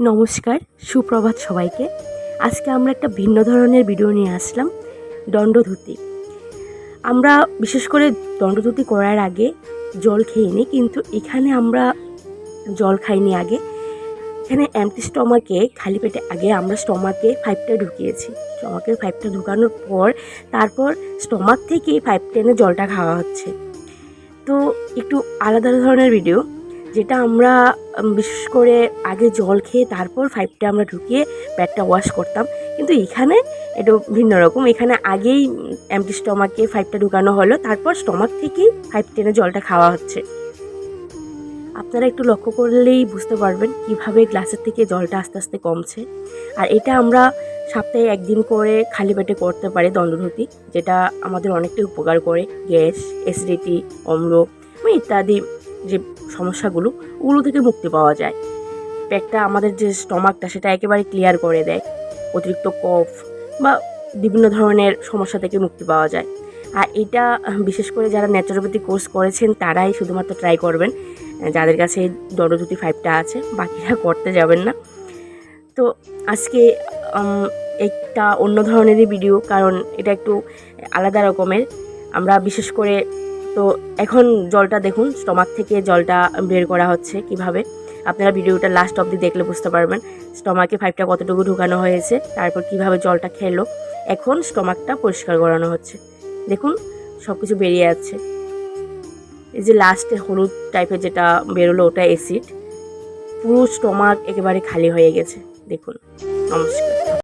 নমস্কার, সুপ্রভাত সবাইকে। আজকে আমরা একটা ভিন্ন ধরনের ভিডিও নিয়ে আসলাম, দণ্ডধুতি। আমরা বিশেষ করে দণ্ডধুতি করার আগে জল খেয়ে নিই, কিন্তু এখানে আমরা জল খাইনি আগে। এখানে এমটি স্টমাকে খালি পেটে আগে আমরা স্টমাকে 5টা ঢুকিয়েছি। স্টমাকের 5টা ঢুকানোর পর তারপর স্টমাক থেকেই 5 টেনে জলটা খাওয়া হচ্ছে। তো একটু আলাদা ধরনের ভিডিও, যেটা আমরা বিশেষ করে আগে জল খেয়ে তারপর 5টা আমরা ঢুকিয়ে পেটটা ওয়াশ করতাম, কিন্তু এখানে একটু ভিন্ন রকম। এখানে আগেই এমটি স্টমাকে 5টা ঢুকানো হলো, তারপর স্টমাক থেকেই 5 টেনে জলটা খাওয়া হচ্ছে। আপনারা একটু লক্ষ্য করলেই বুঝতে পারবেন কিভাবে গ্লাসের থেকে জলটা আস্তে আস্তে কমছে। আর এটা আমরা সপ্তাহে একদিন করে খালি পেটে করতে পারি দণ্ডধুতি, যেটা আমাদের অনেকটাই উপকার করে। গ্যাস, অ্যাসিডিটি, অম্ল ইত্যাদি যে সমস্যাগুলো, ওগুলো থেকে মুক্তি পাওয়া যায়। পেটটা, আমাদের যে স্টমাকটা, সেটা একেবারে ক্লিয়ার করে দেয়। অতিরিক্ত কফ বা বিভিন্ন ধরনের সমস্যা থেকে মুক্তি পাওয়া যায়। আর এটা বিশেষ করে যারা ন্যাচুরোপ্যাথি কোর্স করেছেন তারাই শুধুমাত্র ট্রাই করবেন, যাদের কাছে দণ্ডধুতি 5টা আছে, বাকিরা করতে যাবেন না। তো আজকে একটা অন্য ধরনেরই ভিডিও, কারণ এটা একটু আলাদা রকমের। আমরা বিশেষ করে তো এখন জলটা দেখুন, স্টমাক থেকে জলটা বের করা হচ্ছে কিভাবে। আপনারা ভিডিওটা লাস্ট অবধি দেখলে বুঝতে পারবেন স্টমাকে 5টা কতটুকু ঢুকানো হয়েছে, তারপর কিভাবে জলটা খেলো। এখন স্টমাকটা পরিষ্কার করানো হচ্ছে। দেখুন, সব কিছু বেরিয়ে যাচ্ছে। এই যে লাস্টে হলুদ টাইপের যেটা বেরোলো, ওটা অ্যাসিড। পুরো স্টমাক একেবারে খালি হয়ে গেছে। দেখুন। নমস্কার।